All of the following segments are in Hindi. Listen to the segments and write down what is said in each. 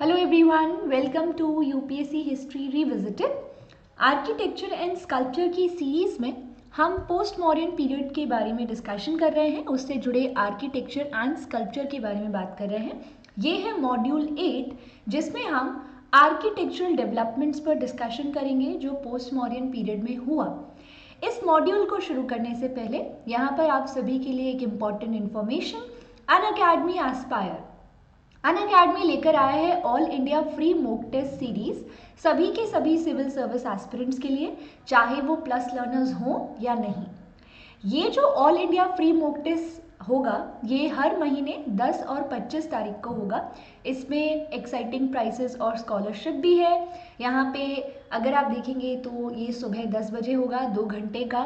Hello everyone, welcome to UPSC History Revisited। Architecture and sculpture की सीरीज में हम पोस्ट मॉडर्न पीरियड के बारे में डिस्कशन कर रहे हैं, उससे जुड़े आर्किटेक्चर एंड स्कल्पचर के बारे में बात कर रहे हैं। ये है मॉड्यूल 8 जिसमें हम आर्किटेक्चरल डेवलपमेंट्स पर डिस्कशन करेंगे जो पोस्ट मॉडर्न पीरियड में हुआ। इस मॉड्यूल को शुरू करने से पहले यहाँ पर आप सभी के लिए एक important information, Unacademy Aspire Unacademy लेकर आया है all India free mock test series सभी के सभी सिविल सर्विस एस्पिरेंट्स के लिए, चाहे वो प्लस लर्नर्स हों या नहीं। ये जो all India free mock test होगा ये हर महीने 10 और 25 तारीख को होगा। इसमें एक्साइटिंग प्राइसेस और स्कॉलरशिप भी है। यहाँ पे अगर आप देखेंगे तो ये सुबह 10 बजे होगा, 2 घंटे का।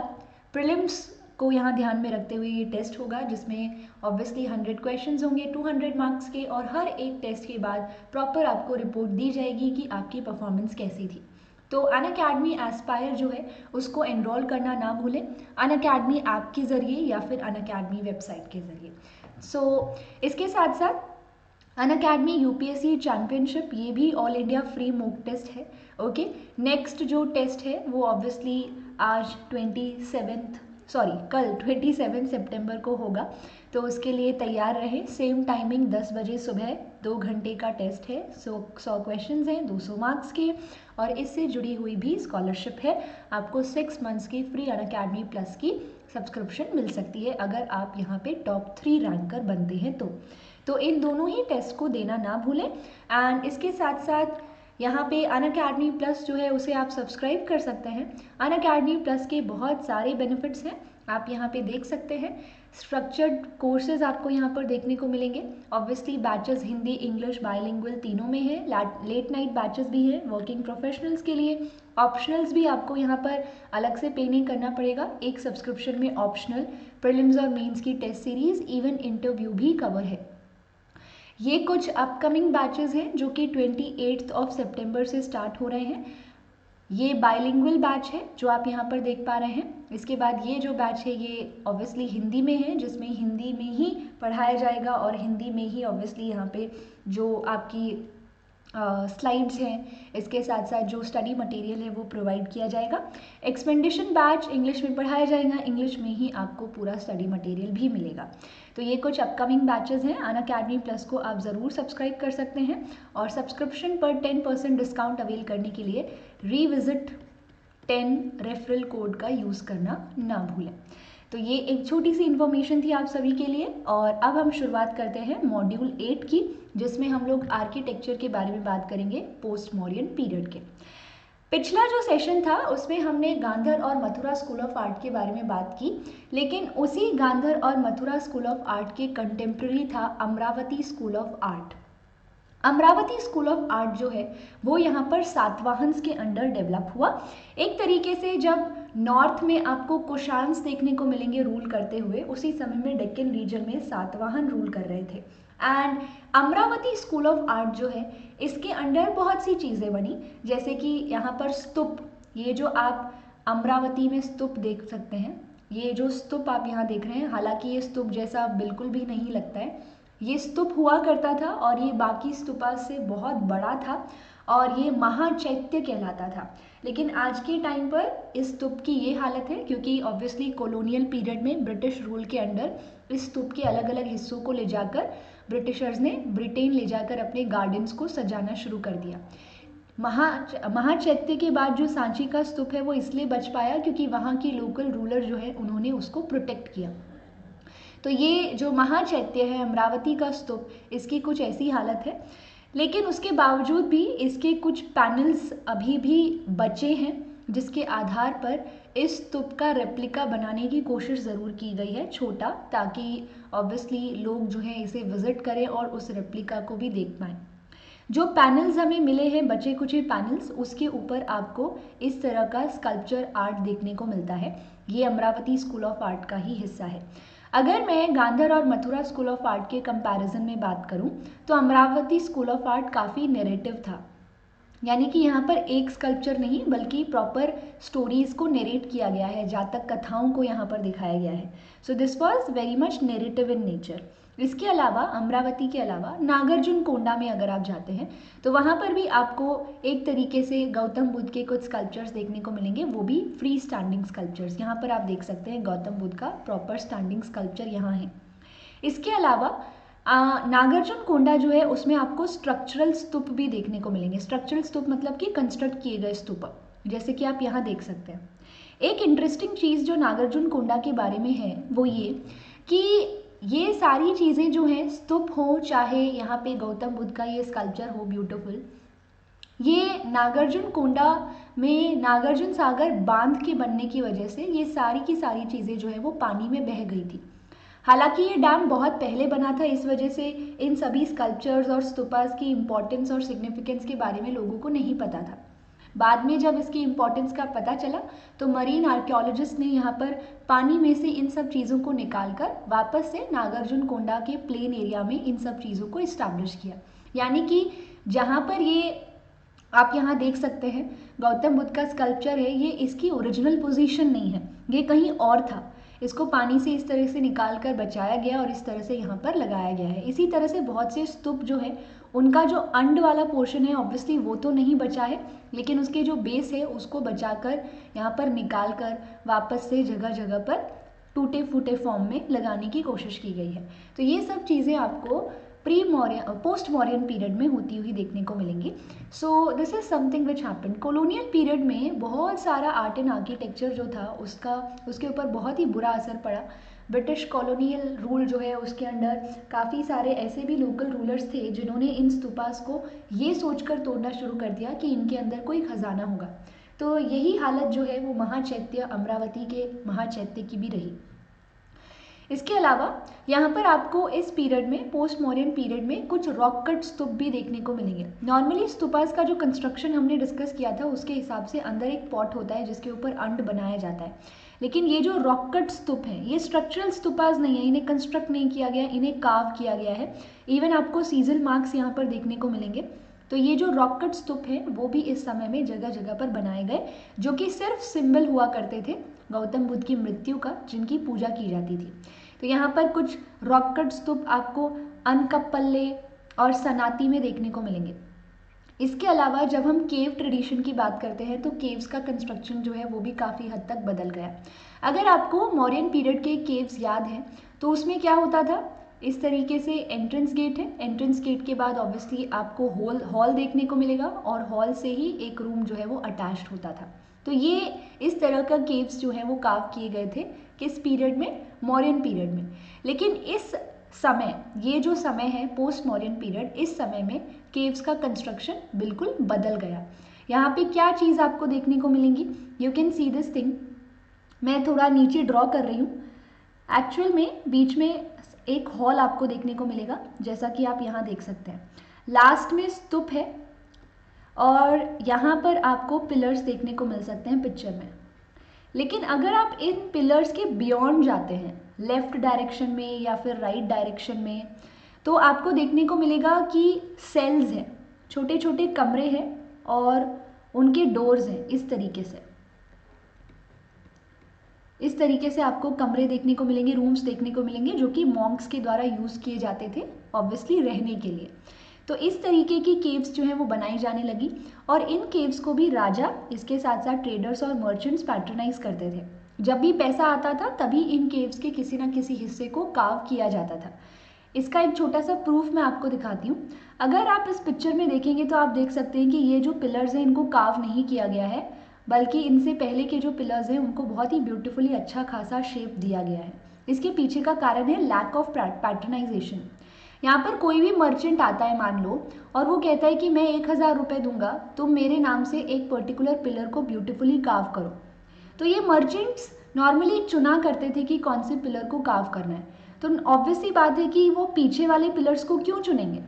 प्रीलिम्स को यहाँ ध्यान में रखते हुए ये टेस्ट होगा जिसमें ऑब्वियसली 100 क्वेश्चंस होंगे 200 मार्क्स के, और हर एक टेस्ट के बाद प्रॉपर आपको रिपोर्ट दी जाएगी कि आपकी परफॉर्मेंस कैसी थी। तो अनअकैडमी एस्पायर जो है उसको एनरोल करना ना भूलें, अनअकैडमी ऐप के ज़रिए या फिर अनअकैडमी वेबसाइट के ज़रिए। इसके साथ साथ अनअकैडमी यूपीएससी चैम्पियनशिप ये भी all India free mock test है। ओके, नेक्स्ट जो टेस्ट है वो ऑब्वियसली आज कल 27 सितंबर को होगा, तो उसके लिए तैयार रहें। सेम टाइमिंग 10 बजे सुबह, 2 घंटे का टेस्ट है। 100 क्वेश्चंस हैं, 200 मार्क्स के, और इससे जुड़ी हुई भी स्कॉलरशिप है। आपको 6 मंथ्स की फ्री अनअकैडमी प्लस की सब्सक्रिप्शन मिल सकती है अगर आप यहाँ पे टॉप 3 रैंकर बनते हैं तो इन दोनों ही टेस्ट को देना ना भूलें। एंड इसके साथ साथ यहाँ पे अनअकैडमी प्लस जो है उसे आप सब्सक्राइब कर सकते हैं। अनअकैडमी प्लस के बहुत सारे बेनिफिट्स हैं, आप यहाँ पे देख सकते हैं। स्ट्रक्चर्ड कोर्सेज आपको यहाँ पर देखने को मिलेंगे। Obviously batches Hindi, English, bilingual तीनों में है। लेट नाइट बैचेस भी है वर्किंग प्रोफेशनल्स के लिए। ऑप्शनल्स भी आपको यहाँ पर अलग से पे नहीं करना पड़ेगा। एक सब्सक्रिप्शन में ऑप्शनल, प्रीलिम्स और मेंस की टेस्ट सीरीज, इवन इंटरव्यू भी कवर है। ये कुछ अपकमिंग बैचेस हैं जो कि 28 सितंबर से स्टार्ट हो रहे हैं। ये बाइलिंगुअल बैच है जो आप यहाँ पर देख पा रहे हैं। इसके बाद ये जो बैच है ये ऑब्वियसली हिंदी में है, जिसमें हिंदी में ही पढ़ाया जाएगा और हिंदी में ही ऑब्वियसली यहाँ पे जो आपकी स्लाइड्स हैं, इसके साथ साथ जो स्टडी मटेरियल है वो प्रोवाइड किया जाएगा। एक्सपेंडिशन बैच इंग्लिश में पढ़ाया जाएगा, इंग्लिश में ही आपको पूरा स्टडी मटेरियल भी मिलेगा। तो ये कुछ अपकमिंग बैचेस हैं। अनअकैडमी प्लस को आप ज़रूर सब्सक्राइब कर सकते हैं, और सब्सक्रिप्शन पर 10% डिस्काउंट अवेल करने के लिए रिविजिट 10 रेफरल कोड का यूज़ करना ना भूलें। तो ये एक छोटी सी इन्फॉर्मेशन थी आप सभी के लिए, और अब हम शुरुआत करते हैं मॉड्यूल 8 की, जिसमें हम लोग आर्किटेक्चर के बारे में बात करेंगे पोस्ट मॉडर्न पीरियड के। पिछला जो सेशन था उसमें हमने गांधर और मथुरा स्कूल ऑफ आर्ट के बारे में बात की, लेकिन उसी गांधर और मथुरा स्कूल ऑफ आर्ट के कंटेम्प्रेरी था Amravati school of art. Amravati school of art जो है वो यहाँ पर सातवाहन्स के अंडर डेवलप हुआ। एक तरीके से जब नॉर्थ में आपको कुशान्स देखने को मिलेंगे रूल करते हुए, उसी समय में डेक्कन रीजन में सातवाहन रूल कर रहे थे। And Amravati school of art जो है इसके अंडर बहुत सी चीज़ें बनी, जैसे कि यहाँ पर स्तूप, ये जो आप अमरावती में स्तूप देख सकते हैं, ये जो स्तूप आप यहाँ देख रहे हैं, हालांकि ये स्तूप जैसा बिल्कुल भी नहीं लगता है। ये स्तूप हुआ करता था और ये बाकी स्तूपा से बहुत बड़ा था और ये महाचैत्य कहलाता था। लेकिन आज के टाइम पर इस स्तूप की ये हालत है क्योंकि ऑब्वियसली कॉलोनियल पीरियड में ब्रिटिश रूल के अंडर इस स्तूप के अलग अलग हिस्सों को ले जाकर ब्रिटिशर्स ने ब्रिटेन ले जाकर अपने गार्डन्स को सजाना शुरू कर दिया। महाचैत्य के बाद जो सांची का स्तूप है वो इसलिए बच पाया क्योंकि वहाँ की लोकल रूलर जो है उन्होंने उसको प्रोटेक्ट किया। तो ये जो महाचैत्य है अमरावती का स्तूप, इसकी कुछ ऐसी हालत है, लेकिन उसके बावजूद भी इसके कुछ पैनल्स अभी भी बचे हैं जिसके आधार पर इस स्तूप का रेप्लिका बनाने की कोशिश ज़रूर की गई है, छोटा, ताकि ऑब्वियसली लोग जो है इसे विजिट करें और उस रेप्लिका को भी देख पाएँ। जो पैनल्स हमें मिले हैं, बचे कुछ ही पैनल्स, उसके ऊपर आपको इस तरह का स्कल्पचर आर्ट देखने को मिलता है। ये अमरावती स्कूल ऑफ आर्ट का ही हिस्सा है। अगर मैं गांधर और मथुरा स्कूल ऑफ आर्ट के कंपैरिजन में बात करूं तो अमरावती स्कूल ऑफ आर्ट काफ़ी नैरेटिव था, यानी कि यहाँ पर एक स्कल्पचर नहीं बल्कि प्रॉपर स्टोरीज़ को नरेट किया गया है, जातक कथाओं को यहाँ पर दिखाया गया है। So this was very much narrative in nature. इसके अलावा अमरावती के अलावा नागार्जुन कोंडा में अगर आप जाते हैं तो वहाँ पर भी आपको एक तरीके से गौतम बुद्ध के कुछ स्कल्पचर्स देखने को मिलेंगे, वो भी फ्री स्टैंडिंग स्कल्पचर्स। यहाँ पर आप देख सकते हैं गौतम बुद्ध का प्रॉपर स्टैंडिंग स्कल्पचर यहाँ है। इसके अलावा नागार्जुन कोंडा जो है उसमें आपको स्ट्रक्चरल स्तूप भी देखने को मिलेंगे। स्ट्रक्चरल स्तूप मतलब कि कंस्ट्रक्ट किए गए स्तूप, जैसे कि आप यहाँ देख सकते हैं। एक इंटरेस्टिंग चीज़ जो नागार्जुन कोंडा के बारे में है वो ये कि ये सारी चीज़ें जो हैं, स्तूप हो चाहे यहाँ पे गौतम बुद्ध का ये स्कल्पचर हो ब्यूटीफुल, ये नागार्जुन कोंडा में नागार्जुन सागर बांध के बनने की वजह से ये सारी की सारी चीज़ें जो है वो पानी में बह गई थी। हालांकि ये डैम बहुत पहले बना था, इस वजह से इन सभी स्कल्पचर्स और स्तूपास की इम्पोर्टेंस और सिग्निफिकेंस के बारे में लोगों को नहीं पता था। बाद में जब इसकी इम्पोर्टेंस का पता चला तो मरीन आर्कियोलॉजिस्ट ने यहाँ पर पानी में से इन सब चीज़ों को निकालकर वापस से नागार्जुन कोंडा के प्लेन एरिया में इन सब चीज़ों को इस्टेब्लिश किया। यानी कि जहाँ पर ये आप यहाँ देख सकते हैं गौतम बुद्ध का स्कल्पचर है, ये इसकी ओरिजिनल पोजीशन नहीं है, ये कहीं और था। इसको पानी से इस तरह से निकाल कर बचाया गया और इस तरह से यहाँ पर लगाया गया है। इसी तरह से बहुत से स्तूप जो है उनका जो अंड वाला पोर्शन है ऑब्वियसली वो तो नहीं बचा है, लेकिन उसके जो बेस है उसको बचाकर यहाँ पर निकाल कर वापस से जगह जगह पर टूटे फूटे फॉर्म में लगाने की कोशिश की गई है। तो ये सब चीज़ें आपको pre Mauryan post Mauryan period में होती हुई देखने को मिलेंगी। So this is something which happen. Colonial period में बहुत सारा आर्ट एंड आर्किटेक्चर जो था उसके ऊपर बहुत ही बुरा असर पड़ा। ब्रिटिश कॉलोनियल रूल जो है उसके अंडर काफ़ी सारे ऐसे भी लोकल रूलर्स थे जिन्होंने इन स्तूपास को ये सोचकर तोड़ना शुरू कर दिया कि इनके अंदर कोई खजाना होगा। तो यही हालत जो है वो महाचैत्य अमरावती के महाचैत्य की भी रही। इसके अलावा यहाँ पर आपको इस पीरियड में पोस्ट मॉरियन पीरियड में कुछ रॉक कट स्तूप भी देखने को मिलेंगे। नॉर्मली स्तूपास का जो कंस्ट्रक्शन हमने डिस्कस किया था उसके हिसाब से अंदर एक पॉट होता है जिसके ऊपर अंड बनाया जाता है, लेकिन ये जो रॉक कट स्तूप हैं ये स्ट्रक्चरल स्तूपास नहीं है, इन्हें कंस्ट्रक्ट नहीं किया गया, इन्हें कार्व किया गया है। इवन आपको सीजल मार्क्स यहाँ पर देखने को मिलेंगे। तो ये जो रॉक कट स्तूप हैं वो भी इस समय में जगह जगह पर बनाए गए, जो कि सिर्फ सिंबल हुआ करते थे गौतम बुद्ध की मृत्यु का, जिनकी पूजा की जाती थी। तो यहाँ पर कुछ रॉक कट स्तूप आपको अनकप्पल्ले और सनाती में देखने को मिलेंगे। इसके अलावा जब हम केव ट्रेडिशन की बात करते हैं तो केव्स का कंस्ट्रक्शन जो है वो भी काफ़ी हद तक बदल गया। अगर आपको मौर्यन पीरियड के केव्स याद हैं तो उसमें क्या होता था, इस तरीके से एंट्रेंस गेट है, एंट्रेंस गेट के बाद ऑब्वियसली आपको हॉल देखने को मिलेगा और हॉल से ही एक रूम जो है वो अटैच्ड होता था। तो ये इस तरह का केव्स जो है वो कार्व किए गए थे किस पीरियड में, मौर्यन पीरियड में। लेकिन इस समय, ये जो समय है पोस्ट मॉरियन पीरियड, इस समय में केव्स का कंस्ट्रक्शन बिल्कुल बदल गया। यहाँ पे क्या चीज़ आपको देखने को मिलेंगी, you can see this thing. मैं थोड़ा नीचे ड्रॉ कर रही हूँ। एक्चुअल में बीच में एक हॉल आपको देखने को मिलेगा, जैसा कि आप यहाँ देख सकते हैं। लास्ट में स्तूप है और यहाँ पर आपको पिलर्स देखने को मिल सकते हैं पिक्चर में। लेकिन अगर आप इन पिलर्स के बियॉन्ड जाते हैं, लेफ्ट डायरेक्शन में या फिर राइट डायरेक्शन में, तो आपको देखने को मिलेगा कि सेल्स हैं, छोटे छोटे कमरे हैं और उनके डोर्स हैं। इस तरीके से आपको कमरे देखने को मिलेंगे, रूम्स देखने को मिलेंगे, जो कि मॉन्क्स के द्वारा यूज़ किए जाते थे ऑब्वियसली रहने के लिए। तो इस तरीके की केव्स जो है वो बनाई जाने लगी और इन केव्स को भी राजा, इसके साथ साथ ट्रेडर्स और मर्चेंट्स पैट्रोनाइज करते थे। जब भी पैसा आता था तभी इन केव्स के किसी न किसी हिस्से को कार्व किया जाता था। इसका एक छोटा सा प्रूफ मैं आपको दिखाती हूँ। अगर आप इस पिक्चर में देखेंगे तो आप देख सकते हैं कि ये जो पिलर्स हैं इनको कार्व नहीं किया गया है, बल्कि इनसे पहले के जो पिलर्स हैं उनको बहुत ही ब्यूटीफुली अच्छा खासा शेप दिया गया है। इसके पीछे का कारण है लैक ऑफ पैट्रोनाइजेशन। यहाँ पर कोई भी मर्चेंट आता है मान लो और वो कहता है कि मैं 1000 रुपये दूंगा, तुम मेरे नाम से एक पर्टिकुलर पिलर को ब्यूटीफुली कार्व करो। तो ये मर्चेंट्स नॉर्मली चुना करते थे कि कौन से पिलर को कार्व करना है। तो ऑब्वियसली बात है कि वो पीछे वाले पिलर्स को क्यों चुनेंगे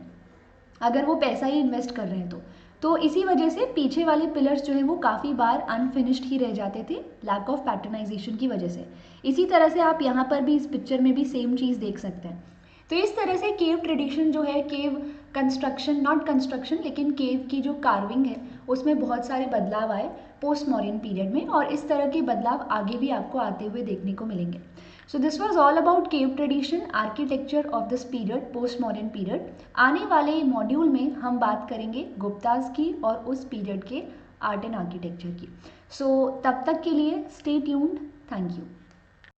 अगर वो पैसा ही इन्वेस्ट कर रहे हैं तो इसी वजह से पीछे वाले पिलर्स जो है वो काफ़ी बार अनफिनिश्ड ही रह जाते थे, लैक ऑफ पैटर्नाइजेशन की वजह से। इसी तरह से आप यहाँ पर भी इस पिक्चर में भी सेम चीज़ देख सकते हैं। तो इस तरह से केव ट्रेडिशन जो है, केव कंस्ट्रक्शन, नॉट कंस्ट्रक्शन लेकिन केव की जो कार्विंग है उसमें बहुत सारे बदलाव आए पोस्ट मॉरियन पीरियड में, और इस तरह के बदलाव आगे भी आपको आते हुए देखने को मिलेंगे। So this was all about cave tradition, architecture of this period, post modern period. आने वाले मॉड्यूल में हम बात करेंगे गुप्ताज की और उस पीरियड के आर्ट एंड आर्किटेक्चर की। सो तब तक के लिए स्टे ट्यून्ड, थैंक यू।